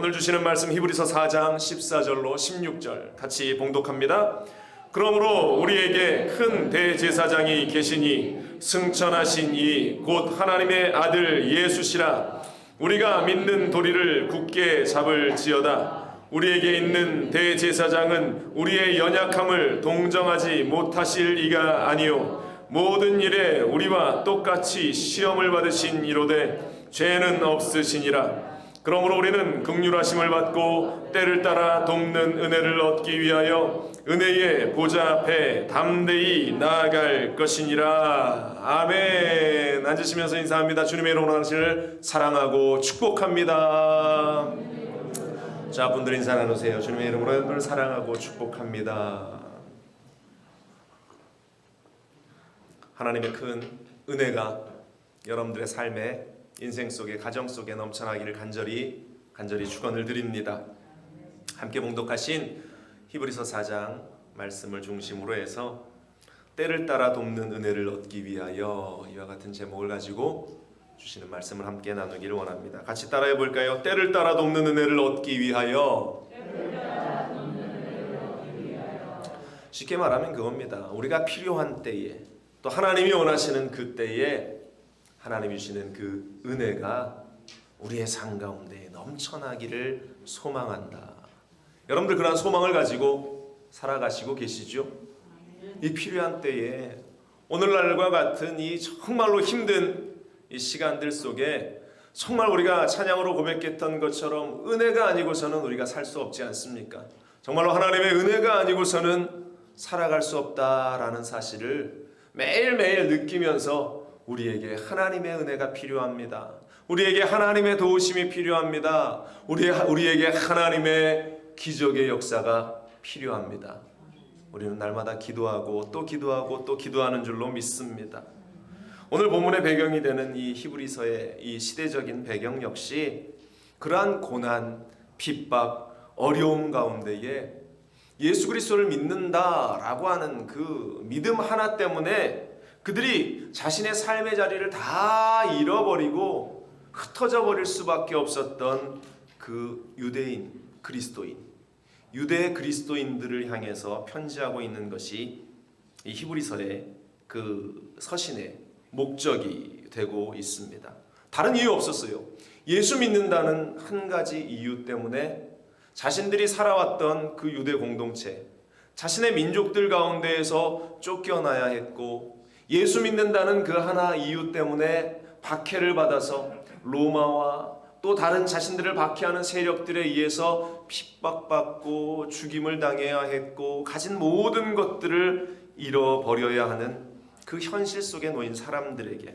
오늘 주시는 말씀 히브리서 4장 14절로 16절 같이 봉독합니다. 그러므로 우리에게 큰 대제사장이 계시니 승천하신 이 곧 하나님의 아들 예수시라. 우리가 믿는 도리를 굳게 잡을지어다. 우리에게 있는 대제사장은 우리의 연약함을 동정하지 못하실 이가 아니요 모든 일에 우리와 똑같이 시험을 받으신 이로되 죄는 없으시니라. 그러므로 우리는 긍휼하심을 받고 때를 따라 돕는 은혜를 얻기 위하여 은혜의 보좌 앞에 담대히 나아갈 것이니라. 아멘. 앉으시면서 인사합니다. 주님의 이름으로 당신을 사랑하고 축복합니다. 자, 분들 인사 나누세요. 주님의 이름으로 여러분을 사랑하고 축복합니다. 하나님의 큰 은혜가 여러분들의 삶에 인생 속에 가정 속에 넘쳐나기를 간절히 축원을 드립니다. 함께 봉독하신 히브리서 4장 말씀을 중심으로 해서 때를 따라 돕는 은혜를 얻기 위하여 이와 같은 제목을 가지고 주시는 말씀을 함께 나누기를 원합니다. 같이 따라해 볼까요? 때를 따라 돕는 은혜를 얻기 위하여. 쉽게 말하면 그겁니다. 우리가 필요한 때에 또 하나님이 원하시는 그 때에 하나님이 주시는 그 은혜가 우리의 삶 가운데 넘쳐나기를 소망한다. 여러분들 그러한 소망을 가지고 살아가시고 계시죠? 이 필요한 때에 오늘날과 같은 이 정말로 힘든 이 시간들 속에 정말 우리가 찬양으로 고백했던 것처럼 은혜가 아니고서는 우리가 살 수 없지 않습니까? 정말로 하나님의 은혜가 아니고서는 살아갈 수 없다라는 사실을 매일매일 느끼면서 우리에게 하나님의 은혜가 필요합니다. 우리에게 하나님의 도우심이 필요합니다. 우리에게 하나님의 기적의 역사가 필요합니다. 우리는 날마다 기도하고 또 기도하고 또 기도하는 줄로 믿습니다. 오늘 본문의 배경이 되는 이 히브리서의 이 시대적인 배경 역시 그러한 고난, 핍박, 어려움 가운데에 예수 그리스도를 믿는다라고 하는 그 믿음 하나 때문에 그들이 자신의 삶의 자리를 다 잃어버리고 흩어져 버릴 수밖에 없었던 그 유대인, 그리스도인, 유대 그리스도인들을 향해서 편지하고 있는 것이 이 히브리서의 그 서신의 목적이 되고 있습니다. 다른 이유 없었어요. 예수 믿는다는 한 가지 이유 때문에 자신들이 살아왔던 그 유대 공동체, 자신의 민족들 가운데에서 쫓겨나야 했고 예수 믿는다는 그 하나 이유 때문에 박해를 받아서 로마와 또 다른 자신들을 박해하는 세력들에 의해서 핍박받고 죽임을 당해야 했고 가진 모든 것들을 잃어버려야 하는 그 현실 속에 놓인 사람들에게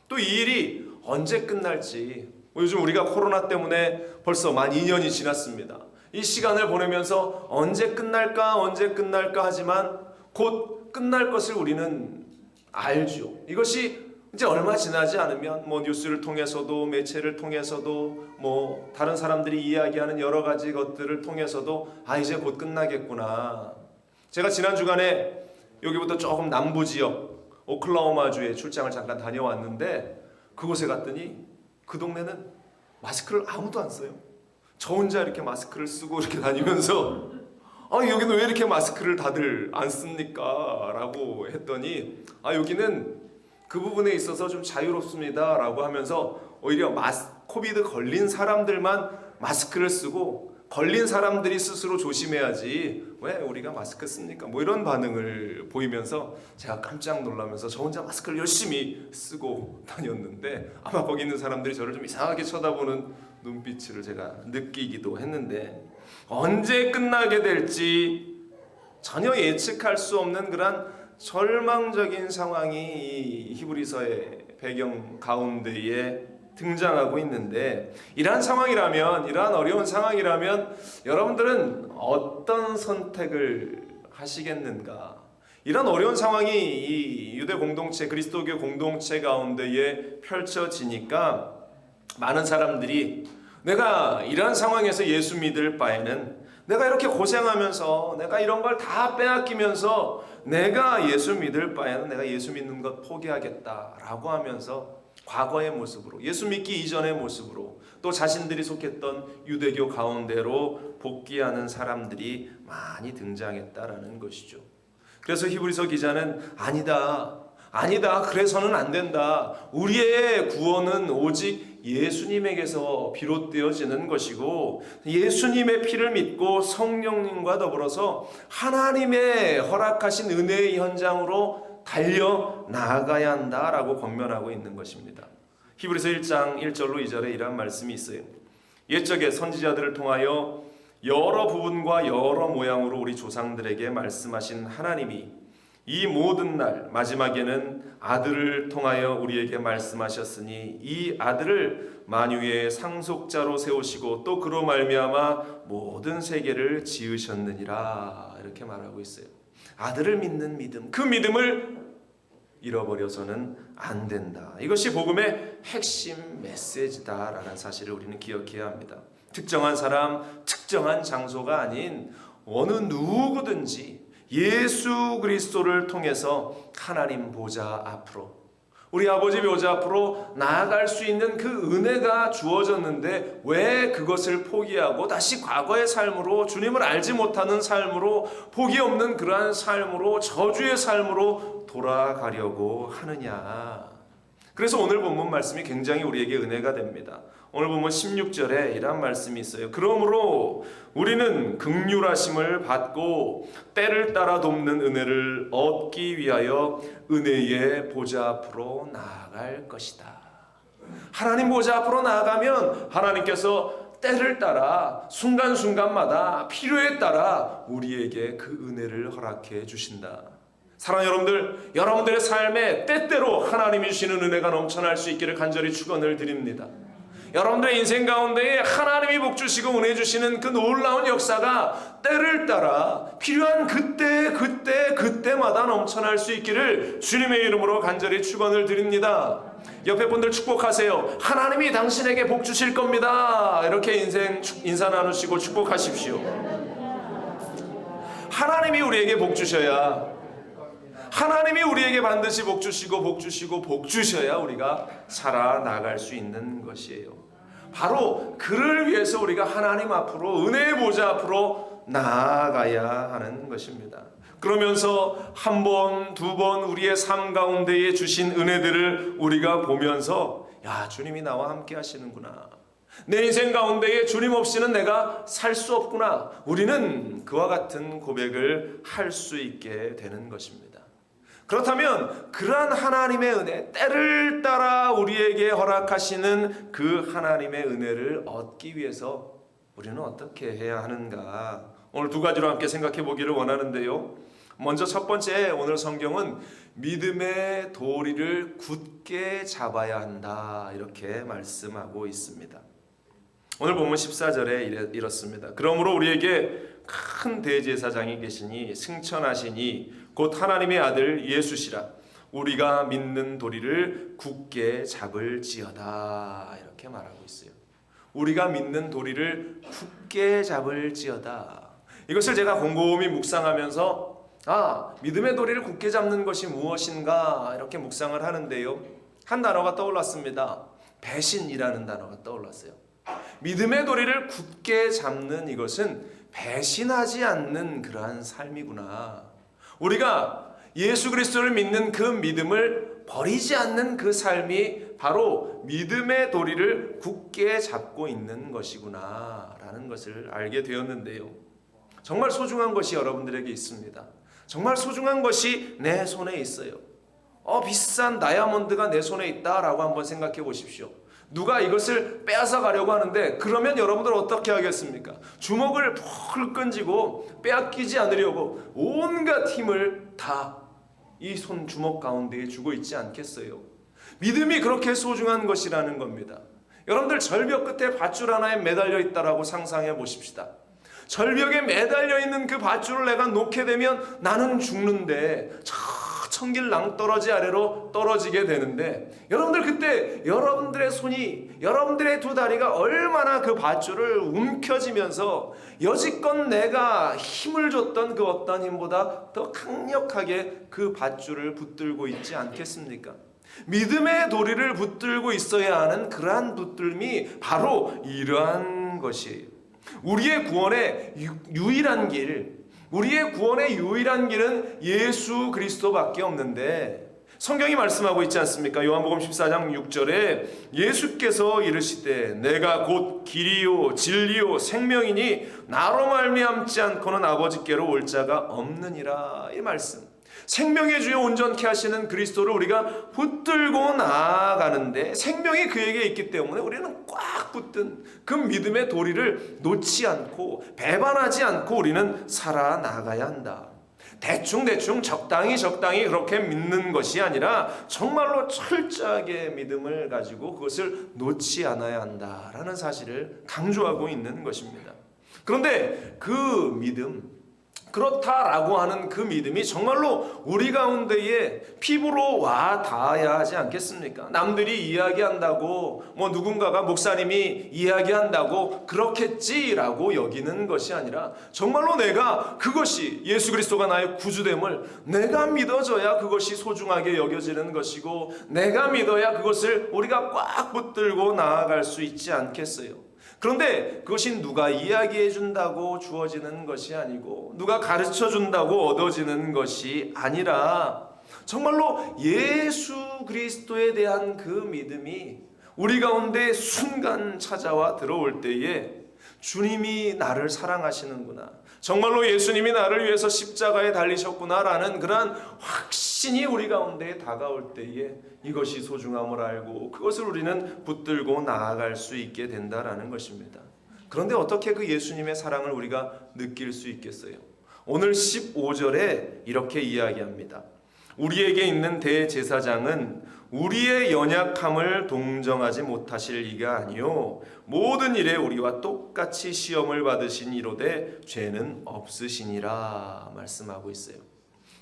또 이 일이 언제 끝날지 요즘 우리가 코로나 때문에 벌써 만 2년이 지났습니다. 이 시간을 보내면서 언제 끝날까 하지만 곧 끝날 것을 우리는 알죠. 이것이 이제 얼마 지나지 않으면 뉴스를 통해서도 매체를 통해서도 다른 사람들이 이야기하는 여러 가지 것들을 통해서도 이제 곧 끝나겠구나. 제가 지난 주간에 여기부터 조금 남부 지역 오클라호마주에 출장을 잠깐 다녀왔는데 그곳에 갔더니 그 동네는 마스크를 아무도 안 써요. 저 혼자 이렇게 마스크를 쓰고 이렇게 다니면서 여기는 왜 이렇게 마스크를 다들 안 씁니까? 라고 했더니 여기는 그 부분에 있어서 좀 자유롭습니다 라고 하면서 오히려 코비드 걸린 사람들만 마스크를 쓰고 걸린 사람들이 스스로 조심해야지 왜 우리가 마스크 씁니까? 이런 반응을 보이면서 제가 깜짝 놀라면서 저 혼자 마스크를 열심히 쓰고 다녔는데 아마 거기 있는 사람들이 저를 좀 이상하게 쳐다보는 눈빛을 제가 느끼기도 했는데 언제 끝나게 될지 전혀 예측할 수 없는 그런 절망적인 상황이 이 히브리서의 배경 가운데에 등장하고 있는데 이러한 상황이라면 이러한 어려운 상황이라면 여러분들은 어떤 선택을 하시겠는가? 이런 어려운 상황이 이 유대 공동체 그리스도교 공동체 가운데에 펼쳐지니까 많은 사람들이 내가 이러한 상황에서 예수 믿을 바에는 내가 이렇게 고생하면서 내가 이런 걸 다 빼앗기면서 내가 예수 믿을 바에는 내가 예수 믿는 것 포기하겠다라고 하면서 과거의 모습으로, 예수 믿기 이전의 모습으로, 또 자신들이 속했던 유대교 가운데로 복귀하는 사람들이 많이 등장했다라는 것이죠. 그래서 히브리서 기자는 아니다, 그래서는 안 된다. 우리의 구원은 오직 예수님에게서 비롯되어지는 것이고, 예수님의 피를 믿고 성령님과 더불어서 하나님의 허락하신 은혜의 현장으로 달려 나아가야 한다라고 권면하고 있는 것입니다. 히브리서 1장 1절로 2절에 이러한 말씀이 있어요. 옛적에 선지자들을 통하여 여러 부분과 여러 모양으로 우리 조상들에게 말씀하신 하나님이 이 모든 날 마지막에는 아들을 통하여 우리에게 말씀하셨으니 이 아들을 만유의 상속자로 세우시고 또 그로 말미암아 모든 세계를 지으셨느니라, 이렇게 말하고 있어요. 아들을 믿는 믿음, 그 믿음을 잃어버려서는 안 된다. 이것이 복음의 핵심 메시지다라는 사실을 우리는 기억해야 합니다. 특정한 사람, 특정한 장소가 아닌 어느 누구든지 예수 그리스도를 통해서 하나님 보좌 앞으로, 우리 아버지 보좌 앞으로 나아갈 수 있는 그 은혜가 주어졌는데 왜 그것을 포기하고 다시 과거의 삶으로, 주님을 알지 못하는 삶으로, 복이 없는 그러한 삶으로, 저주의 삶으로 돌아가려고 하느냐. 그래서 오늘 본문 말씀이 굉장히 우리에게 은혜가 됩니다. 오늘 보면 16절에 이런 말씀이 있어요. 그러므로 우리는 긍휼하심을 받고 때를 따라 돕는 은혜를 얻기 위하여 은혜의 보좌 앞으로 나아갈 것이다. 하나님 보좌 앞으로 나아가면 하나님께서 때를 따라 순간순간마다 필요에 따라 우리에게 그 은혜를 허락해 주신다. 사랑하는 여러분들, 여러분들의 삶에 때때로 하나님이 주시는 은혜가 넘쳐날 수 있기를 간절히 축원을 드립니다. 여러분들의 인생 가운데에 하나님이 복 주시고 은혜 주시는 그 놀라운 역사가 때를 따라 필요한 그때마다 넘쳐날 수 있기를 주님의 이름으로 간절히 축원을 드립니다. 옆에 분들 축복하세요. 하나님이 당신에게 복 주실 겁니다. 이렇게 인사 나누시고 축복하십시오. 하나님이 우리에게 복 주셔야, 하나님이 우리에게 반드시 복 주셔야 우리가 살아나갈 수 있는 것이에요. 바로 그를 위해서 우리가 하나님 앞으로, 은혜의 보좌 앞으로 나아가야 하는 것입니다. 그러면서 한 번, 두 번 우리의 삶 가운데에 주신 은혜들을 우리가 보면서, 야, 주님이 나와 함께 하시는구나. 내 인생 가운데에 주님 없이는 내가 살 수 없구나. 우리는 그와 같은 고백을 할 수 있게 되는 것입니다. 그렇다면 그러한 하나님의 은혜, 때를 따라 우리에게 허락하시는 그 하나님의 은혜를 얻기 위해서 우리는 어떻게 해야 하는가? 오늘 두 가지로 함께 생각해 보기를 원하는데요. 먼저 첫 번째, 오늘 성경은 믿음의 도리를 굳게 잡아야 한다, 이렇게 말씀하고 있습니다. 오늘 본문 14절에 이렇습니다. 그러므로 우리에게 큰 대제사장이 계시니 승천하시니 곧 하나님의 아들 예수시라. 우리가 믿는 도리를 굳게 잡을지어다, 이렇게 말하고 있어요. 우리가 믿는 도리를 굳게 잡을지어다. 이것을 제가 곰곰이 묵상하면서 믿음의 도리를 굳게 잡는 것이 무엇인가 이렇게 묵상을 하는데요, 한 단어가 떠올랐습니다. 배신이라는 단어가 떠올랐어요. 믿음의 도리를 굳게 잡는 이것은 배신하지 않는 그러한 삶이구나. 우리가 예수 그리스도를 믿는 그 믿음을 버리지 않는 그 삶이 바로 믿음의 도리를 굳게 잡고 있는 것이구나 라는 것을 알게 되었는데요, 정말 소중한 것이 여러분들에게 있습니다. 정말 소중한 것이 내 손에 있어요. 비싼 다이아몬드가 내 손에 있다라고 한번 생각해 보십시오. 누가 이것을 빼앗아 가려고 하는데 그러면 여러분들 어떻게 하겠습니까? 주먹을 푹 끈지고 빼앗기지 않으려고 온갖 힘을 다 이 손 주먹 가운데에 주고 있지 않겠어요? 믿음이 그렇게 소중한 것이라는 겁니다. 여러분들 절벽 끝에 밧줄 하나에 매달려 있다라고 상상해 보십시다. 절벽에 매달려 있는 그 밧줄을 내가 놓게 되면 나는 죽는데 저 천길 낭떠러지 아래로 떨어지게 되는데, 여러분들 그때 여러분들의 손이, 여러분들의 두 다리가 얼마나 그 밧줄을 움켜쥐면서 여지껏 내가 힘을 줬던 그 어떤 힘보다 더 강력하게 그 밧줄을 붙들고 있지 않겠습니까? 믿음의 도리를 붙들고 있어야 하는 그러한 붙들미 바로 이러한 것이에요. 우리의 구원의 유일한 길, 우리의 구원의 유일한 길은 예수 그리스도밖에 없는데 성경이 말씀하고 있지 않습니까? 요한복음 14장 6절에 예수께서 이르시되 내가 곧 길이요 진리요 생명이니 나로 말미암지 않고는 아버지께로 올 자가 없느니라. 이 말씀, 생명의 주요 온전케 하시는 그리스도를 우리가 붙들고 나아가는데 생명이 그에게 있기 때문에 우리는 꽉 붙든 그 믿음의 도리를 놓지 않고 배반하지 않고 우리는 살아나가야 한다. 대충 적당히 그렇게 믿는 것이 아니라 정말로 철저하게 믿음을 가지고 그것을 놓지 않아야 한다라는 사실을 강조하고 있는 것입니다. 그런데 그 믿음, 그렇다라고 하는 그 믿음이 정말로 우리 가운데에 피부로 와 닿아야 하지 않겠습니까? 남들이 이야기한다고, 누군가가 목사님이 이야기한다고 그렇겠지라고 여기는 것이 아니라 정말로 내가 그것이 예수 그리스도가 나의 구주됨을 내가 믿어져야 그것이 소중하게 여겨지는 것이고 내가 믿어야 그것을 우리가 꽉 붙들고 나아갈 수 있지 않겠어요? 그런데 그것이 누가 이야기해 준다고 주어지는 것이 아니고 누가 가르쳐 준다고 얻어지는 것이 아니라 정말로 예수 그리스도에 대한 그 믿음이 우리 가운데 순간 찾아와 들어올 때에 주님이 나를 사랑하시는구나, 정말로 예수님이 나를 위해서 십자가에 달리셨구나라는 그러한 확신이 우리 가운데 다가올 때에 이것이 소중함을 알고 그것을 우리는 붙들고 나아갈 수 있게 된다라는 것입니다. 그런데 어떻게 그 예수님의 사랑을 우리가 느낄 수 있겠어요? 오늘 15절에 이렇게 이야기합니다. 우리에게 있는 대제사장은 우리의 연약함을 동정하지 못하실 이가 아니요 모든 일에 우리와 똑같이 시험을 받으신 이로되 죄는 없으시니라 말씀하고 있어요.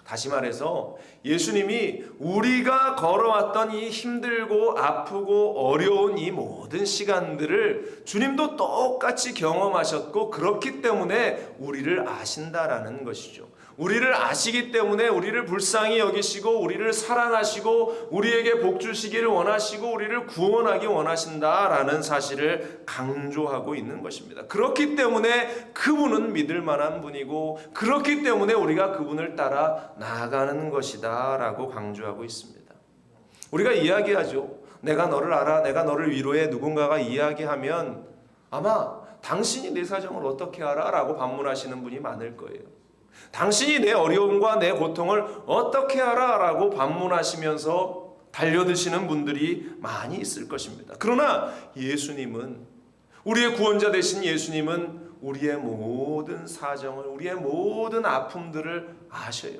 다시 말해서 예수님이 우리가 걸어왔던 이 힘들고 아프고 어려운 이 모든 시간들을 주님도 똑같이 경험하셨고 그렇기 때문에 우리를 아신다라는 것이죠. 우리를 아시기 때문에 우리를 불쌍히 여기시고 우리를 사랑하시고 우리에게 복 주시기를 원하시고 우리를 구원하기 원하신다라는 사실을 강조하고 있는 것입니다. 그렇기 때문에 그분은 믿을 만한 분이고 그렇기 때문에 우리가 그분을 따라 나아가는 것이다 라고 강조하고 있습니다. 우리가 이야기하죠. 내가 너를 알아, 내가 너를 위로해. 누군가가 이야기하면 아마 당신이 내 사정을 어떻게 알아? 라고 반문하시는 분이 많을 거예요. 당신이 내 어려움과 내 고통을 어떻게 알아? 라고 반문하시면서 달려드시는 분들이 많이 있을 것입니다. 그러나 예수님은, 우리의 구원자 되신 예수님은 우리의 모든 사정을, 우리의 모든 아픔들을 아셔요.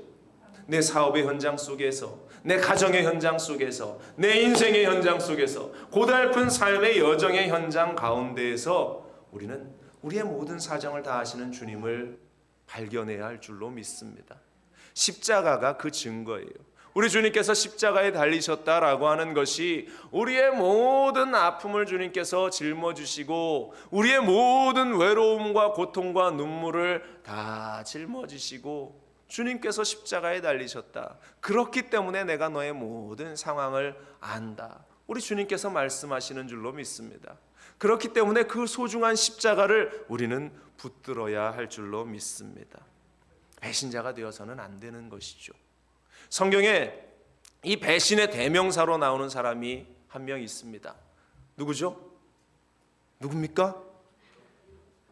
내 사업의 현장 속에서, 내 가정의 현장 속에서, 내 인생의 현장 속에서, 고달픈 삶의 여정의 현장 가운데에서 우리는 우리의 모든 사정을 다 아시는 주님을 발견해야 할 줄로 믿습니다. 십자가가 그 증거예요. 우리 주님께서 십자가에 달리셨다라고 하는 것이 우리의 모든 아픔을 주님께서 짊어지시고 우리의 모든 외로움과 고통과 눈물을 다 짊어지시고 주님께서 십자가에 달리셨다. 그렇기 때문에 내가 너의 모든 상황을 안다. 우리 주님께서 말씀하시는 줄로 믿습니다. 그렇기 때문에 그 소중한 십자가를 우리는 붙들어야 할 줄로 믿습니다. 배신자가 되어서는 안 되는 것이죠. 성경에 이 배신의 대명사로 나오는 사람이 한 명 있습니다. 누구죠? 누굽니까?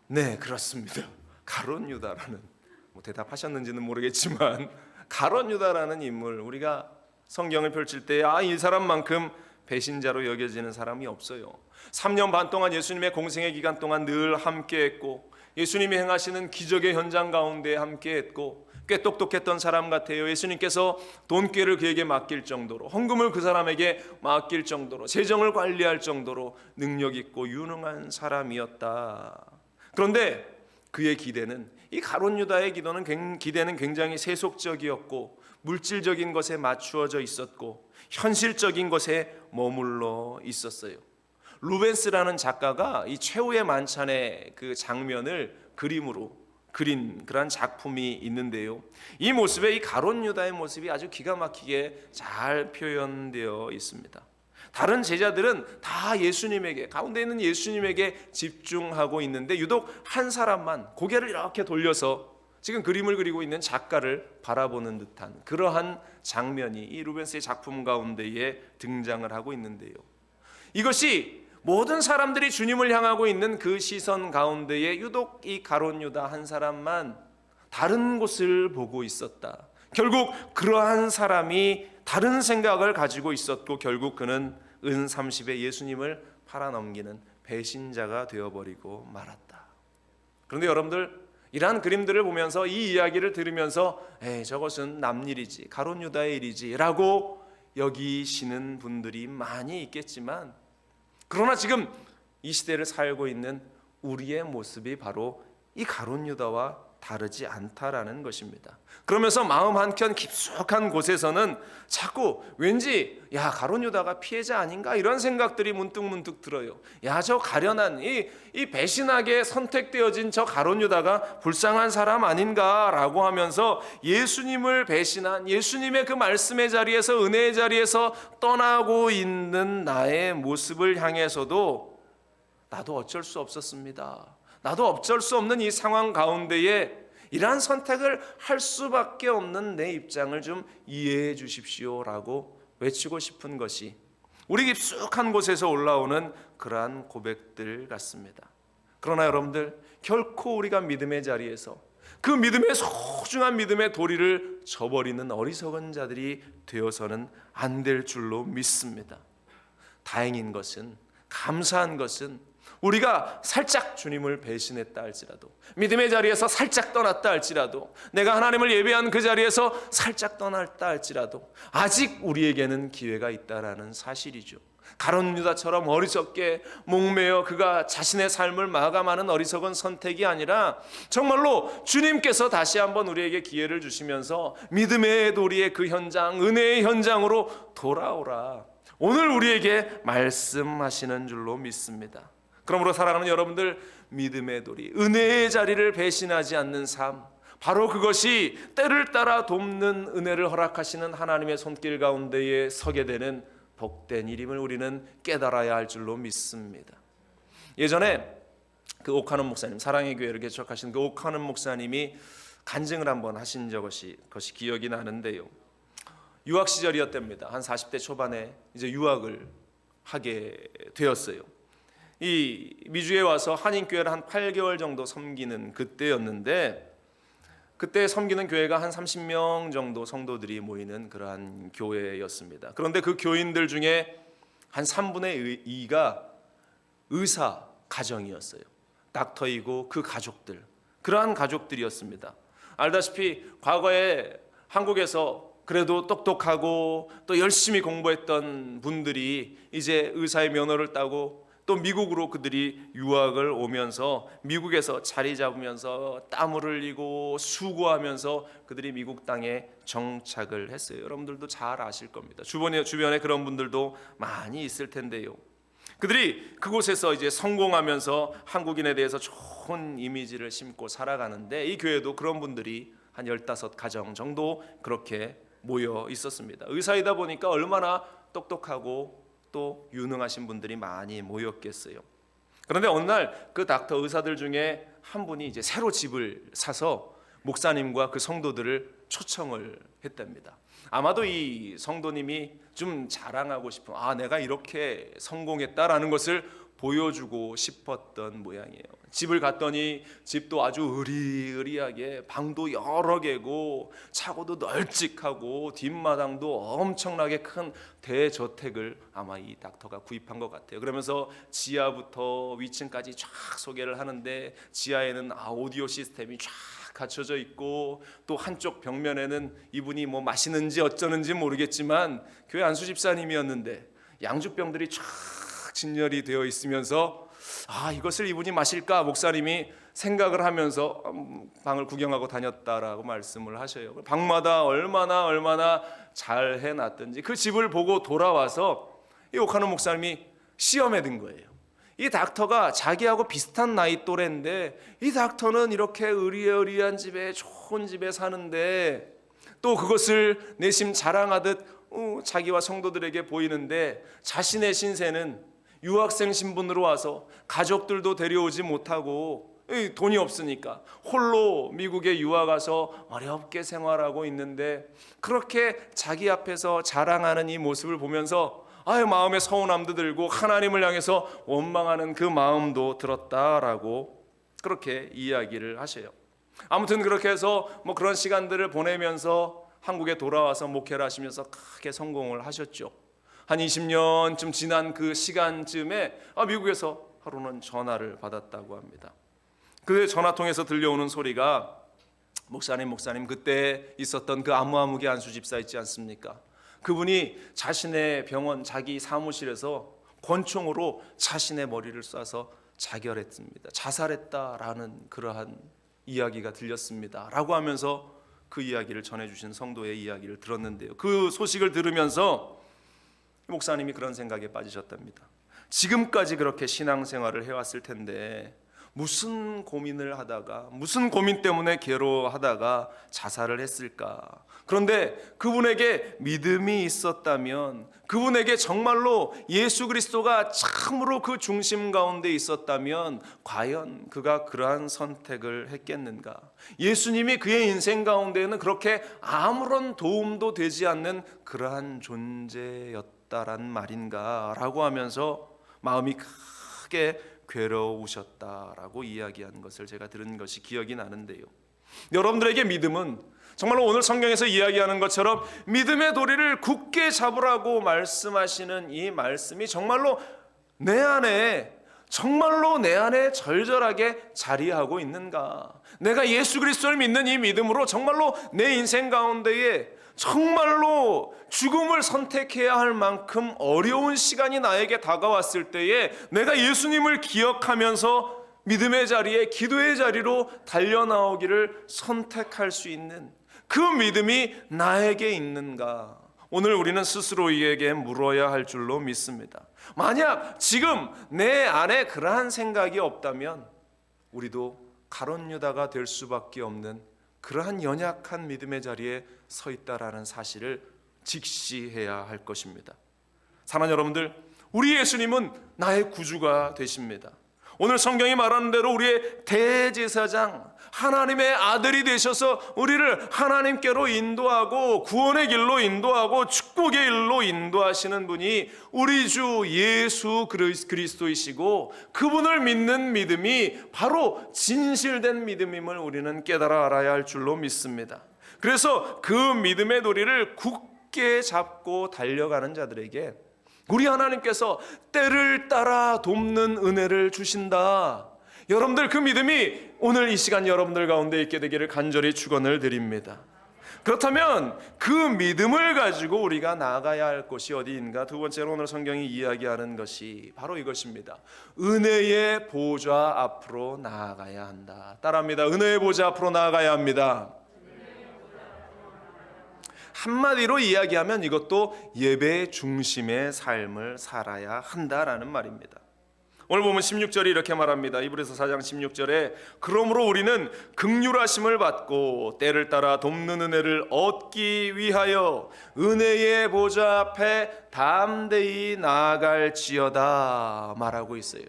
네, 그렇습니다. 가룟 유다라는, 대답하셨는지는 모르겠지만 가룟 유다라는 인물, 우리가 성경을 펼칠 때 이 사람만큼 배신자로 여겨지는 사람이 없어요. 3년 반 동안 예수님의 공생의 기간 동안 늘 함께했고 예수님이 행하시는 기적의 현장 가운데 함께했고 꽤 똑똑했던 사람 같아요. 예수님께서 돈꾀를 그에게 맡길 정도로, 헌금을 그 사람에게 맡길 정도로, 재정을 관리할 정도로 능력 있고 유능한 사람이었다. 그런데 그의 기대는, 이 가룟 유다의 기대는 굉장히 세속적이었고 물질적인 것에 맞추어져 있었고 현실적인 것에 머물러 있었어요. 루벤스라는 작가가 이 최후의 만찬의 그 장면을 그림으로 그린 그런 작품이 있는데요. 이 모습에 이 가룟 유다의 모습이 아주 기가 막히게 잘 표현되어 있습니다. 다른 제자들은 다 예수님에게, 가운데 있는 예수님에게 집중하고 있는데 유독 한 사람만 고개를 이렇게 돌려서 지금 그림을 그리고 있는 작가를 바라보는 듯한 그러한 장면이 이 루벤스의 작품 가운데에 등장을 하고 있는데요. 이것이 모든 사람들이 주님을 향하고 있는 그 시선 가운데에 유독 이 가룟 유다 한 사람만 다른 곳을 보고 있었다. 결국 그러한 사람이 다른 생각을 가지고 있었고 결국 그는 은 30에 예수님을 팔아넘기는 배신자가 되어버리고 말았다. 그런데 여러분들, 이러한 그림들을 보면서 이 이야기를 들으면서 저것은 남 일이지, 가룟 유다의 일이지 라고 여기시는 분들이 많이 있겠지만, 그러나 지금 이 시대를 살고 있는 우리의 모습이 바로 이 가룟 유다와 다르지 않다라는 것입니다. 그러면서 마음 한켠 깊숙한 곳에서는 자꾸 왠지 가룟 유다가 피해자 아닌가 이런 생각들이 문득 들어요. 저 가련한 이 배신하게 선택되어진 저 가룟 유다가 불쌍한 사람 아닌가라고 하면서 예수님을 배신한, 예수님의 그 말씀의 자리에서, 은혜의 자리에서 떠나고 있는 나의 모습을 향해서도 나도 어쩔 수 없었습니다. 나도 어쩔 수 없는 이 상황 가운데에 이러한 선택을 할 수밖에 없는 내 입장을 좀 이해해 주십시오라고 외치고 싶은 것이 우리 깊숙한 곳에서 올라오는 그러한 고백들 같습니다. 그러나 여러분들, 결코 우리가 믿음의 자리에서 그 믿음의 소중한 믿음의 도리를 저버리는 어리석은 자들이 되어서는 안 될 줄로 믿습니다. 다행인 것은, 감사한 것은 우리가 살짝 주님을 배신했다 할지라도, 믿음의 자리에서 살짝 떠났다 할지라도, 내가 하나님을 예배한 그 자리에서 살짝 떠났다 할지라도 아직 우리에게는 기회가 있다라는 사실이죠. 가룟 유다처럼 어리석게 목매어 그가 자신의 삶을 마감하는 어리석은 선택이 아니라 정말로 주님께서 다시 한번 우리에게 기회를 주시면서 믿음의 도리의 그 현장, 은혜의 현장으로 돌아오라, 오늘 우리에게 말씀하시는 줄로 믿습니다. 그러므로 사랑하는 여러분들, 믿음의 도리, 은혜의 자리를 배신하지 않는 삶, 바로 그것이 때를 따라 돕는 은혜를 허락하시는 하나님의 손길 가운데에 서게 되는 복된 일임을 우리는 깨달아야 할 줄로 믿습니다. 예전에 그 오카논 목사님, 사랑의 교회를 개척하신 그 오카논 목사님이 간증을 한번 하신 것이 기억이 나는데요. 유학 시절이었답니다. 한 40대 초반에 이제 유학을 하게 되었어요. 이 미주에 와서 한인교회를 한 8개월 정도 섬기는 그때였는데, 그때 섬기는 교회가 한 30명 정도 성도들이 모이는 그러한 교회였습니다. 그런데 그 교인들 중에 한 3분의 2가 의사 가정이었어요. 닥터이고 그 가족들, 그러한 가족들이었습니다. 알다시피 과거에 한국에서 그래도 똑똑하고 또 열심히 공부했던 분들이 이제 의사의 면허를 따고 또 미국으로 그들이 유학을 오면서 미국에서 자리 잡으면서 땀을 흘리고 수고하면서 그들이 미국 땅에 정착을 했어요. 여러분들도 잘 아실 겁니다. 주변에 그런 분들도 많이 있을 텐데요. 그들이 그곳에서 이제 성공하면서 한국인에 대해서 좋은 이미지를 심고 살아가는데, 이 교회도 그런 분들이 한 15가정 정도 그렇게 모여 있었습니다. 의사이다 보니까 얼마나 똑똑하고 또 유능하신 분들이 많이 모였겠어요. 그런데 어느 날 그 닥터 의사들 중에 한 분이 이제 새로 집을 사서 목사님과 그 성도들을 초청을 했답니다. 아마도 이 성도님이 좀 자랑하고 싶은, 내가 이렇게 성공했다라는 것을 보여주고 싶었던 모양이에요. 집을 갔더니 집도 아주 으리으리하게, 방도 여러 개고 차고도 널찍하고 뒷마당도 엄청나게 큰 대저택을 아마 이 닥터가 구입한 것 같아요. 그러면서 지하부터 위층까지 쫙 소개를 하는데, 지하에는 오디오 시스템이 쫙 갖춰져 있고, 또 한쪽 벽면에는 이분이 뭐 마시는지 어쩌는지 모르겠지만 교회 안수 집사님이었는데 양주병들이 쫙 진열이 되어 있으면서 이것을 이분이 마실까 목사님이 생각을 하면서 방을 구경하고 다녔다라고 말씀을 하셔요. 방마다 얼마나 잘 해놨든지 그 집을 보고 돌아와서 이 오카노 목사님이 시험에 든 거예요. 이 닥터가 자기하고 비슷한 나이 또래인데 이 닥터는 이렇게 의리의리한 집에 좋은 집에 사는데 또 그것을 내심 자랑하듯 자기와 성도들에게 보이는데 자신의 신세는 유학생 신분으로 와서 가족들도 데려오지 못하고 돈이 없으니까 홀로 미국에 유학 가서 어렵게 생활하고 있는데 그렇게 자기 앞에서 자랑하는 이 모습을 보면서 마음에 서운함도 들고 하나님을 향해서 원망하는 그 마음도 들었다라고 그렇게 이야기를 하셔요. 아무튼 그렇게 해서 그런 시간들을 보내면서 한국에 돌아와서 목회를 하시면서 크게 성공을 하셨죠. 한 20년쯤 지난 그 시간쯤에 미국에서 하루는 전화를 받았다고 합니다. 그 전화통에서 들려오는 소리가 목사님 그때 있었던 그 아무개 안수 집사 있지 않습니까? 그분이 자신의 병원 자기 사무실에서 권총으로 자신의 머리를 쏴서 자결했습니다. 자살했다라는 그러한 이야기가 들렸습니다 라고 하면서 그 이야기를 전해주신 성도의 이야기를 들었는데요, 그 소식을 들으면서 목사님이 그런 생각에 빠지셨답니다. 지금까지 그렇게 신앙생활을 해왔을 텐데 무슨 고민을 하다가 무슨 고민 때문에 괴로워하다가 자살을 했을까? 그런데 그분에게 믿음이 있었다면, 그분에게 정말로 예수 그리스도가 참으로 그 중심 가운데 있었다면 과연 그가 그러한 선택을 했겠는가? 예수님이 그의 인생 가운데는 그렇게 아무런 도움도 되지 않는 그러한 존재였다란 말인가? 라고 하면서 마음이 크게 괴로우셨다라고 이야기한 것을 제가 들은 것이 기억이 나는데요, 여러분들에게 믿음은 정말로 오늘 성경에서 이야기하는 것처럼 믿음의 도리를 굳게 잡으라고 말씀하시는 이 말씀이 정말로 내 안에 절절하게 자리하고 있는가? 내가 예수 그리스도를 믿는 이 믿음으로 정말로 내 인생 가운데에 정말로 죽음을 선택해야 할 만큼 어려운 시간이 나에게 다가왔을 때에 내가 예수님을 기억하면서 믿음의 자리에, 기도의 자리로 달려나오기를 선택할 수 있는 그 믿음이 나에게 있는가? 오늘 우리는 스스로에게 물어야 할 줄로 믿습니다. 만약 지금 내 안에 그러한 생각이 없다면 우리도 가룟 유다가 될 수밖에 없는 그러한 연약한 믿음의 자리에 서 있다라는 사실을 직시해야 할 것입니다. 사랑하는 여러분들, 우리 예수님은 나의 구주가 되십니다. 오늘 성경이 말하는 대로 우리의 대제사장, 하나님의 아들이 되셔서 우리를 하나님께로 인도하고 구원의 길로 인도하고 축복의 길로 인도하시는 분이 우리 주 예수 그리스도이시고, 그분을 믿는 믿음이 바로 진실된 믿음임을 우리는 깨달아 알아야 할 줄로 믿습니다. 그래서 그 믿음의 도리를 굳게 잡고 달려가는 자들에게 우리 하나님께서 때를 따라 돕는 은혜를 주신다. 여러분들, 그 믿음이 오늘 이 시간 여러분들 가운데 있게 되기를 간절히 축원을 드립니다. 그렇다면 그 믿음을 가지고 우리가 나아가야 할 곳이 어디인가? 두 번째로 오늘 성경이 이야기하는 것이 바로 이것입니다. 은혜의 보좌 앞으로 나아가야 한다. 따라합니다. 은혜의 보좌 앞으로 나아가야 합니다. 한마디로 이야기하면 이것도 예배 중심의 삶을 살아야 한다라는 말입니다. 오늘 보면 16절이 이렇게 말합니다. 이브리서 4장 16절에 그러므로 우리는 긍휼하심을 받고 때를 따라 돕는 은혜를 얻기 위하여 은혜의 보좌 앞에 담대히 나아갈지어다 말하고 있어요.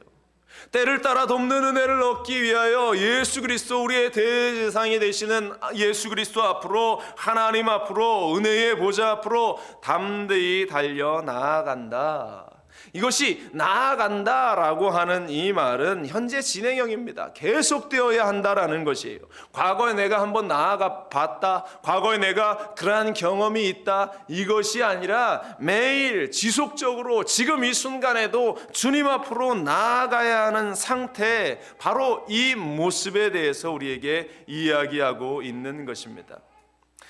때를 따라 돕는 은혜를 얻기 위하여 예수 그리스도, 우리의 대제사장이 되시는 예수 그리스도 앞으로, 하나님 앞으로, 은혜의 보좌 앞으로 담대히 달려 나아간다. 이것이 나아간다라고 하는 이 말은 현재 진행형입니다. 계속되어야 한다라는 것이에요. 과거에 내가 한번 나아가 봤다, 과거에 내가 그러한 경험이 있다, 이것이 아니라 매일 지속적으로 지금 이 순간에도 주님 앞으로 나아가야 하는 상태, 바로 이 모습에 대해서 우리에게 이야기하고 있는 것입니다.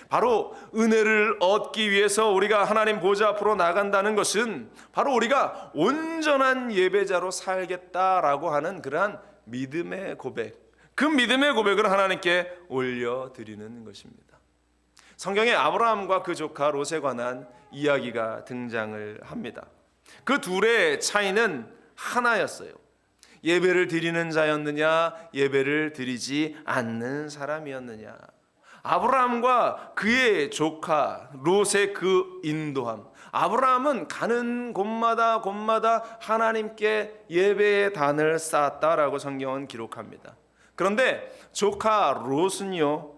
바로 은혜를 얻기 위해서 우리가 하나님 보좌 앞으로 나간다는 것은 바로 우리가 온전한 예배자로 살겠다라고 하는 그러한 믿음의 고백, 그 믿음의 고백을 하나님께 올려드리는 것입니다. 성경에 아브라함과 그 조카 롯에 관한 이야기가 등장을 합니다. 그 둘의 차이는 하나였어요. 예배를 드리는 자였느냐, 예배를 드리지 않는 사람이었느냐. 아브라함과 그의 조카 롯의 그 인도함. 아브라함은 가는 곳마다 하나님께 예배의 단을 쌓았다라고 성경은 기록합니다. 그런데 조카 롯은요,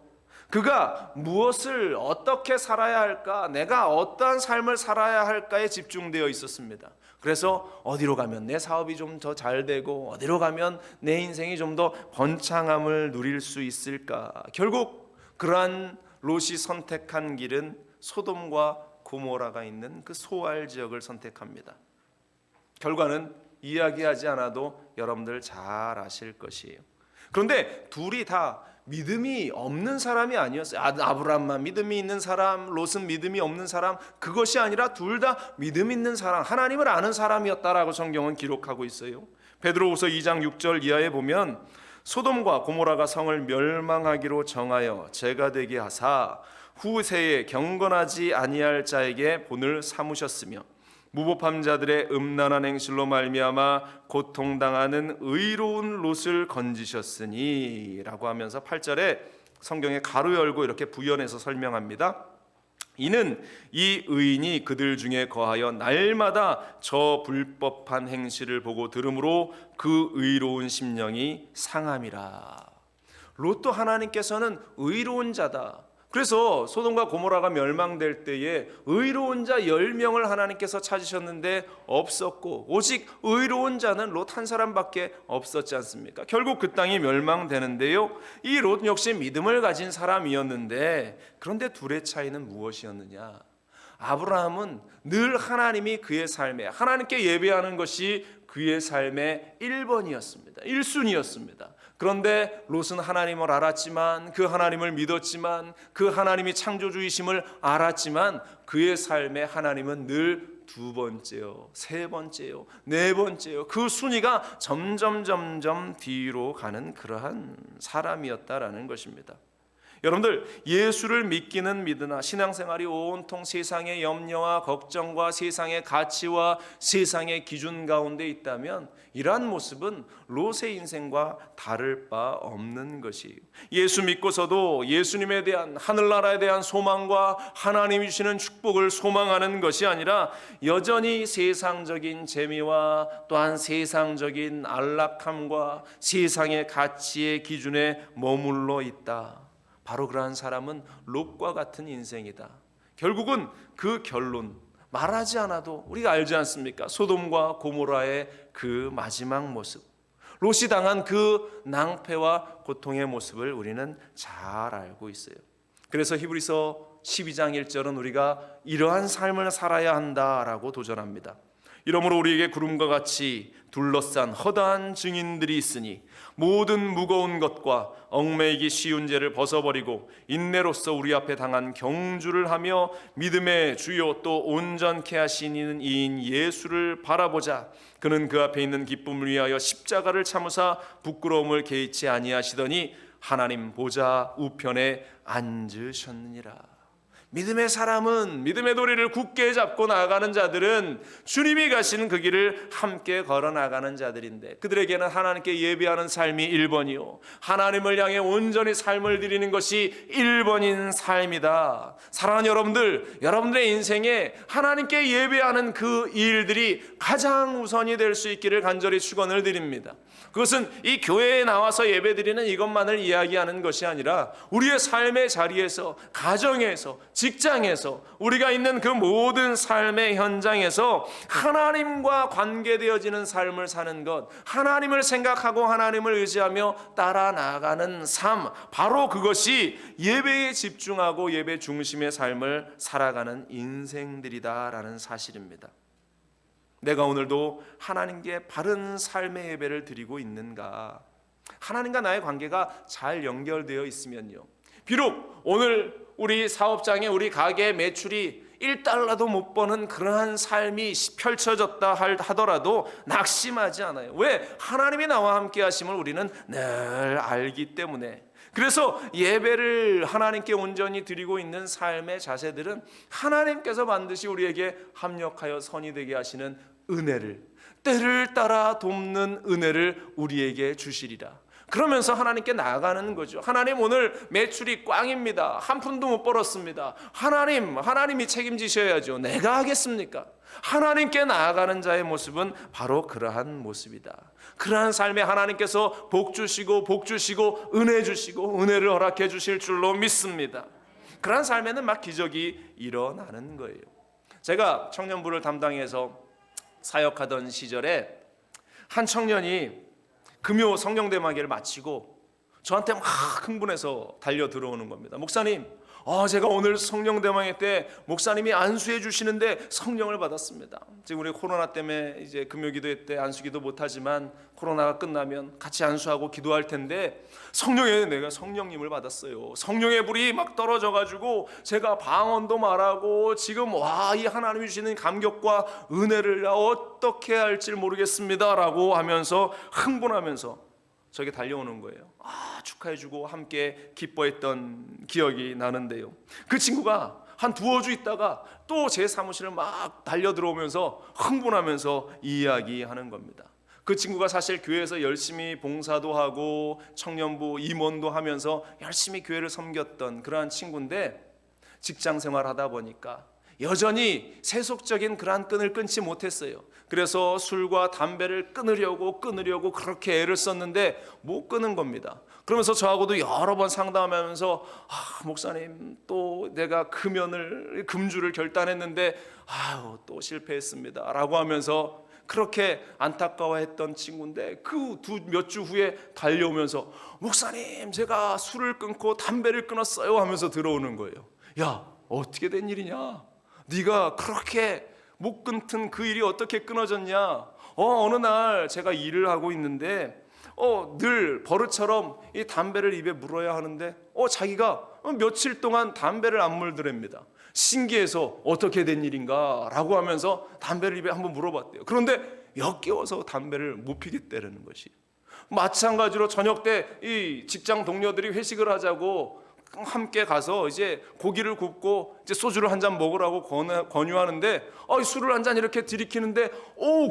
그가 무엇을 어떻게 살아야 할까, 내가 어떠한 삶을 살아야 할까에 집중되어 있었습니다. 그래서 어디로 가면 내 사업이 좀 더 잘 되고, 어디로 가면 내 인생이 좀 더 번창함을 누릴 수 있을까. 결국 그러한 롯이 선택한 길은 소돔과 고모라가 있는 그 소알 지역을 선택합니다. 결과는 이야기하지 않아도 여러분들 잘 아실 것이에요. 그런데 둘이 다 믿음이 없는 사람이 아니었어요. 아브라함만 믿음이 있는 사람, 롯은 믿음이 없는 사람, 그것이 아니라 둘 다 믿음 있는 사람, 하나님을 아는 사람이었다라고 성경은 기록하고 있어요. 베드로후서 2장 6절 이하에 보면 소돔과 고모라가 성을 멸망하기로 정하여 죄가 되게 하사 후세에 경건하지 아니할 자에게 본을 삼으셨으며 무법한 자들의 음란한 행실로 말미암아 고통당하는 의로운 롯을 건지셨으니 라고 하면서 8절에 성경에 가로 열고 이렇게 부연해서 설명합니다. 이는 이 의인이 그들 중에 거하여 날마다 저 불법한 행실을 보고 들으므로 그 의로운 심령이 상함이라. 롯도 하나님께서는 의로운 자다. 그래서 소돔과 고모라가 멸망될 때에 의로운 자 10명을 하나님께서 찾으셨는데 없었고, 오직 의로운 자는 롯 한 사람밖에 없었지 않습니까? 결국 그 땅이 멸망되는데요, 이 롯 역시 믿음을 가진 사람이었는데, 그런데 둘의 차이는 무엇이었느냐? 아브라함은 늘 하나님이 그의 삶에, 하나님께 예배하는 것이 그의 삶의 1번이었습니다. 1순위였습니다. 그런데 롯은 하나님을 알았지만, 그 하나님을 믿었지만, 그 하나님이 창조주이심을 알았지만, 그의 삶에 하나님은 늘 2번째요, 3번째요, 4번째요. 그 순위가 점점 뒤로 가는 그러한 사람이었다라는 것입니다. 여러분들, 예수를 믿기는 믿으나 신앙생활이 온통 세상의 염려와 걱정과 세상의 가치와 세상의 기준 가운데 있다면 이러한 모습은 롯의 인생과 다를 바 없는 것이에요. 예수 믿고서도 예수님에 대한, 하늘나라에 대한 소망과 하나님이 주시는 축복을 소망하는 것이 아니라 여전히 세상적인 재미와 또한 세상적인 안락함과 세상의 가치의 기준에 머물러 있다. 바로 그러한 사람은 롯과 같은 인생이다. 결국은 그 결론, 말하지 않아도 우리가 알지 않습니까? 소돔과 고모라의 그 마지막 모습, 롯이 당한 그 낭패와 고통의 모습을 우리는 잘 알고 있어요. 그래서 히브리서 12장 1절은 우리가 이러한 삶을 살아야 한다라고 도전합니다. 이러므로 우리에게 구름과 같이 둘러싼 허다한 증인들이 있으니 모든 무거운 것과 얽매이기 쉬운 죄를 벗어버리고 인내로써 우리 앞에 당한 경주를 하며 믿음의 주요 또 온전케 하시는 이인 예수를 바라보자. 그는 그 앞에 있는 기쁨을 위하여 십자가를 참으사 부끄러움을 개의치 아니하시더니 하나님 보좌 우편에 앉으셨느니라. 믿음의 사람은, 믿음의 도리를 굳게 잡고 나아가는 자들은 주님이 가시는 그 길을 함께 걸어 나가는 자들인데, 그들에게는 하나님께 예배하는 삶이 1번이요, 하나님을 향해 온전히 삶을 드리는 것이 1번인 삶이다. 사랑하는 여러분들, 여러분들의 인생에 하나님께 예배하는 그 일들이 가장 우선이 될 수 있기를 간절히 축원을 드립니다. 그것은 이 교회에 나와서 예배드리는 이것만을 이야기하는 것이 아니라 우리의 삶의 자리에서, 가정에서, 직장에서, 우리가 있는 그 모든 삶의 현장에서 하나님과 관계되어지는 삶을 사는 것, 하나님을 생각하고 하나님을 의지하며 따라 나아가는 삶, 바로 그것이 예배에 집중하고 예배 중심의 삶을 살아가는 인생들이다라는 사실입니다. 내가 오늘도 하나님께 바른 삶의 예배를 드리고 있는가? 하나님과 나의 관계가 잘 연결되어 있으면요, 비록 오늘 우리 사업장에, 우리 가게 매출이 1달러도 못 버는 그러한 삶이 펼쳐졌다 하더라도 낙심하지 않아요. 왜? 하나님이 나와 함께 하심을 우리는 늘 알기 때문에. 그래서 예배를 하나님께 온전히 드리고 있는 삶의 자세들은 하나님께서 반드시 우리에게 합력하여 선이 되게 하시는 은혜를, 때를 따라 돕는 은혜를 우리에게 주시리라. 그러면서 하나님께 나아가는 거죠. 하나님, 오늘 매출이 꽝입니다. 한 푼도 못 벌었습니다. 하나님이 책임지셔야죠. 내가 하겠습니까? 하나님께 나아가는 자의 모습은 바로 그러한 모습이다. 그러한 삶에 하나님께서 복 주시고 은혜 주시고 은혜를 허락해 주실 줄로 믿습니다. 그러한 삶에는 막 기적이 일어나는 거예요. 제가 청년부를 담당해서 사역하던 시절에 한 청년이 금요 성령대마개를 마치고 저한테 막 흥분해서 달려 들어오는 겁니다. 목사님, 제가 오늘 성령대마개 때 목사님이 안수해 주시는데 성령을 받았습니다. 지금 우리 코로나 때문에 이제 금요기도회 때 안수기도 못하지만 코로나가 끝나면 같이 안수하고 기도할 텐데 내가 성령님을 받았어요. 성령의 불이 막 떨어져가지고 제가 방언도 말하고 지금 이 하나님이 주시는 감격과 은혜를 어떻게 할지 모르겠습니다 라고 하면서 흥분하면서 저게 달려오는 거예요. 축하해주고 함께 기뻐했던 기억이 나는데요. 그 친구가 한 두어 주 있다가 또 제 사무실을 막 달려 들어오면서 흥분하면서 이야기하는 겁니다. 그 친구가 사실 교회에서 열심히 봉사도 하고 청년부 임원도 하면서 열심히 교회를 섬겼던 그러한 친구인데 직장 생활하다 보니까 여전히 세속적인 그러한 끈을 끊지 못했어요. 그래서 술과 담배를 끊으려고 그렇게 애를 썼는데 못 끊은 겁니다. 그러면서 저하고도 여러 번 상담하면서 목사님, 또 내가 금주를 결단했는데 또 실패했습니다 라고 하면서 그렇게 안타까워했던 친구인데 그 몇 주 후에 달려오면서 목사님, 제가 술을 끊고 담배를 끊었어요 하면서 들어오는 거예요. 야, 어떻게 된 일이냐? 네가 그렇게 못 끊던 그 일이 어떻게 끊어졌냐? 어느 날 제가 일을 하고 있는데 늘 버릇처럼 이 담배를 입에 물어야 하는데 자기가 며칠 동안 담배를 안 물더랍니다. 신기해서 어떻게 된 일인가 라고 하면서 담배를 입에 한번 물어봤대요. 그런데 역겨워서 담배를 못 피겠다는 것이. 마찬가지로 저녁 때 이 직장 동료들이 회식을 하자고 함께 가서 이제 고기를 굽고 이제 소주를 한 잔 먹으라고 권유하는데 술을 한 잔 이렇게 들이키는데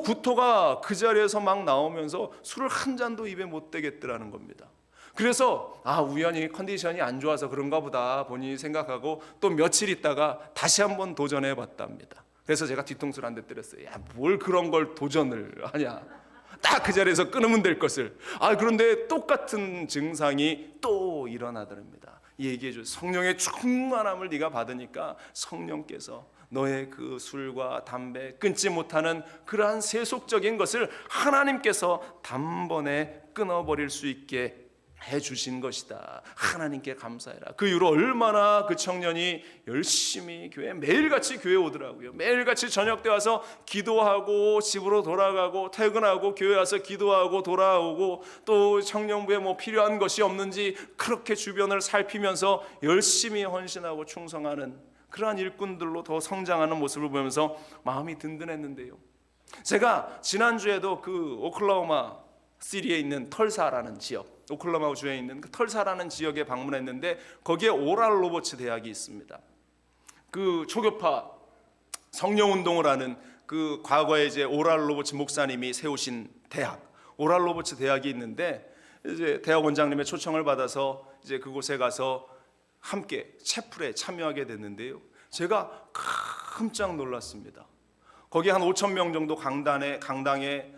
구토가 그 자리에서 막 나오면서 술을 한 잔도 입에 못 대겠더라는 겁니다. 그래서 우연히 컨디션이 안 좋아서 그런가 보다 본인이 생각하고 또 며칠 있다가 다시 한번 도전해 봤답니다. 그래서 제가 뒤통수를 한 대 때렸어요. 야, 뭘 그런 걸 도전을 하냐? 딱 그 자리에서 끊으면 될 것을. 그런데 똑같은 증상이 또 일어나더랍니다. 얘기해 줘. 성령의 충만함을 네가 받으니까 성령께서 너의 그 술과 담배 끊지 못하는 그러한 세속적인 것을 하나님께서 단번에 끊어버릴 수 있게 해주신 것이다. 하나님께 감사해라. 그 이후로 얼마나 그 청년이 열심히 매일같이 교회 오더라고요. 매일같이 저녁 때 와서 기도하고 집으로 돌아가고 퇴근하고 교회 와서 기도하고 돌아오고 또 청년부에 필요한 것이 없는지 그렇게 주변을 살피면서 열심히 헌신하고 충성하는 그러한 일꾼들로 더 성장하는 모습을 보면서 마음이 든든했는데요. 제가 지난주에도 그 오클라호마 시리에 있는 털사라는 지역, 오클라호마 주에 있는 그 털사라는 지역에 방문했는데 거기에 오랄 로버츠 대학이 있습니다. 그 초교파 성령운동을 하는 그 과거에 이제 오랄 로버츠 목사님이 세우신 대학, 오랄 로버츠 대학이 있는데 이제 대학 원장님의 초청을 받아서 이제 그곳에 가서 함께 채플에 참여하게 됐는데요. 제가 깜짝 놀랐습니다. 거기 한 5천 명 정도 강당에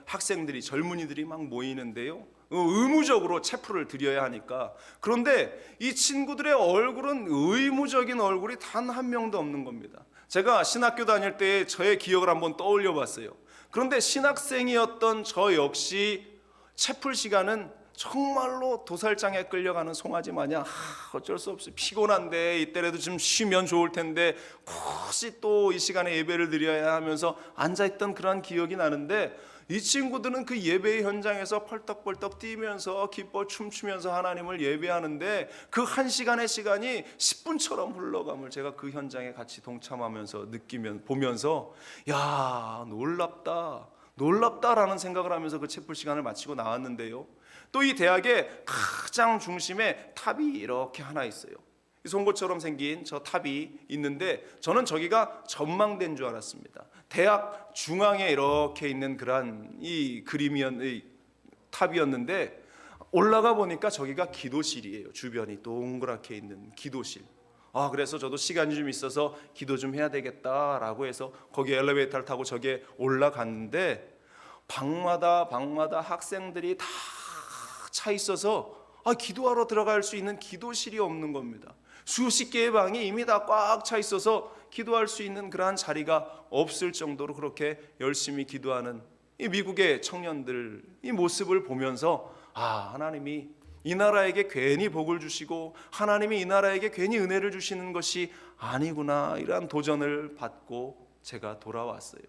학생들이, 젊은이들이 막 모이는데요. 의무적으로 채플을 드려야 하니까. 그런데 이 친구들의 얼굴은 의무적인 얼굴이 단 한 명도 없는 겁니다. 제가 신학교 다닐 때 저의 기억을 한번 떠올려 봤어요. 그런데 신학생이었던 저 역시 채플 시간은 정말로 도살장에 끌려가는 송아지 마냥 어쩔 수 없이 피곤한데 이때라도 좀 쉬면 좋을 텐데 굳이 또 이 시간에 예배를 드려야 하면서 앉아있던 그런 기억이 나는데 이 친구들은 그 예배의 현장에서 펄떡펄떡 뛰면서 기뻐 춤추면서 하나님을 예배하는데 그 한 시간의 시간이 10분처럼 흘러감을 제가 그 현장에 같이 동참하면서 보면서 야, 놀랍다라는 생각을 하면서 그 채플 시간을 마치고 나왔는데요. 또 이 대학의 가장 중심에 탑이 이렇게 하나 있어요. 송곳처럼 생긴 저 탑이 있는데 저는 저기가 전망대인 줄 알았습니다. 대학 중앙에 이렇게 있는 그러한 이 탑이었는데 올라가 보니까 저기가 기도실이에요. 주변이 동그랗게 있는 기도실. 그래서 저도 시간이 좀 있어서 기도 좀 해야 되겠다라고 해서 거기 엘리베이터를 타고 저기에 올라갔는데 방마다 학생들이 다 차 있어서 기도하러 들어갈 수 있는 기도실이 없는 겁니다. 수십 개의 방이 이미 다 꽉 차 있어서 기도할 수 있는 그러한 자리가 없을 정도로 그렇게 열심히 기도하는 이 미국의 청년들 이 모습을 보면서 하나님이 이 나라에게 괜히 복을 주시고 하나님이 이 나라에게 괜히 은혜를 주시는 것이 아니구나, 이러한 도전을 받고 제가 돌아왔어요.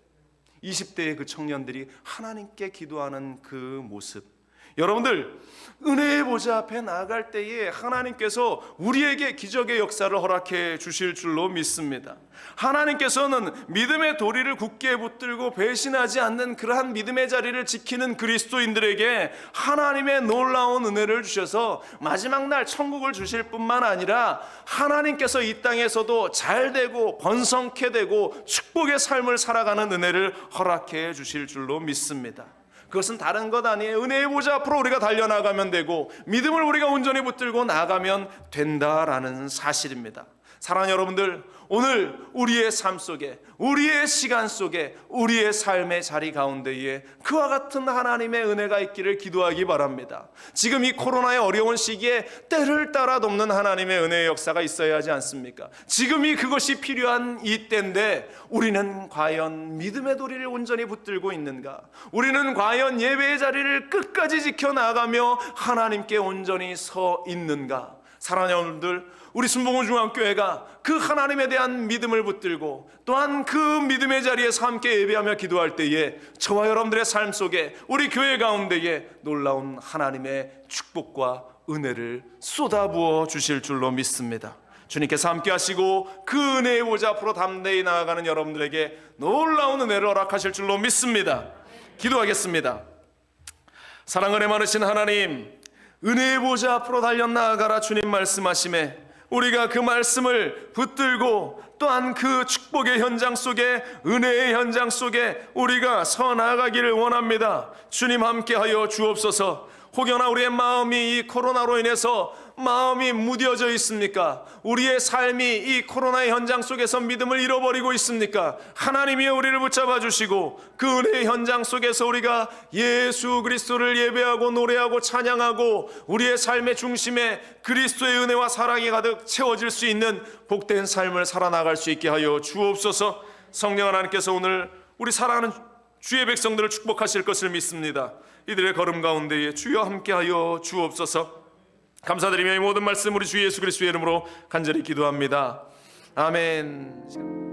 20대의 그 청년들이 하나님께 기도하는 그 모습, 여러분들 은혜의 보좌 앞에 나아갈 때에 하나님께서 우리에게 기적의 역사를 허락해 주실 줄로 믿습니다. 하나님께서는 믿음의 도리를 굳게 붙들고 배신하지 않는 그러한 믿음의 자리를 지키는 그리스도인들에게 하나님의 놀라운 은혜를 주셔서 마지막 날 천국을 주실 뿐만 아니라 하나님께서 이 땅에서도 잘되고 번성케 되고 축복의 삶을 살아가는 은혜를 허락해 주실 줄로 믿습니다. 그것은 다른 것 아니에요. 은혜의 보좌 앞으로 우리가 달려나가면 되고 믿음을 우리가 온전히 붙들고 나가면 된다라는 사실입니다. 사랑하는 여러분들, 오늘 우리의 삶 속에, 우리의 시간 속에, 우리의 삶의 자리 가운데에 그와 같은 하나님의 은혜가 있기를 기도하기 바랍니다. 지금 이 코로나의 어려운 시기에 때를 따라 돕는 하나님의 은혜의 역사가 있어야 하지 않습니까? 지금이 그것이 필요한 이 때인데 우리는 과연 믿음의 도리를 온전히 붙들고 있는가? 우리는 과연 예배의 자리를 끝까지 지켜나가며 하나님께 온전히 서 있는가? 사랑하는 여러분들, 우리 순복음중앙교회가 그 하나님에 대한 믿음을 붙들고 또한 그 믿음의 자리에서 함께 예배하며 기도할 때에 저와 여러분들의 삶 속에 우리 교회 가운데에 놀라운 하나님의 축복과 은혜를 쏟아부어 주실 줄로 믿습니다. 주님께서 함께 하시고 그 은혜의 보좌 앞으로 담대히 나아가는 여러분들에게 놀라운 은혜를 허락하실 줄로 믿습니다. 기도하겠습니다. 사랑 은혜 많으신 하나님, 은혜의 보좌 앞으로 달려나아가라 주님 말씀하심에 우리가 그 말씀을 붙들고 또한 그 축복의 현장 속에, 은혜의 현장 속에 우리가 서 나아가기를 원합니다. 주님 함께하여 주옵소서. 혹여나 우리의 마음이 이 코로나로 인해서 마음이 무뎌져 있습니까? 우리의 삶이 이 코로나의 현장 속에서 믿음을 잃어버리고 있습니까? 하나님이 우리를 붙잡아 주시고 그 은혜의 현장 속에서 우리가 예수 그리스도를 예배하고 노래하고 찬양하고 우리의 삶의 중심에 그리스도의 은혜와 사랑이 가득 채워질 수 있는 복된 삶을 살아나갈 수 있게 하여 주옵소서. 성령 하나님께서 오늘 우리 사랑하는 주의 백성들을 축복하실 것을 믿습니다. 이들의 걸음 가운데에 주여 함께하여 주옵소서. 감사드리며 이 모든 말씀 우리 주 예수 그리스도의 이름으로 간절히 기도합니다. 아멘.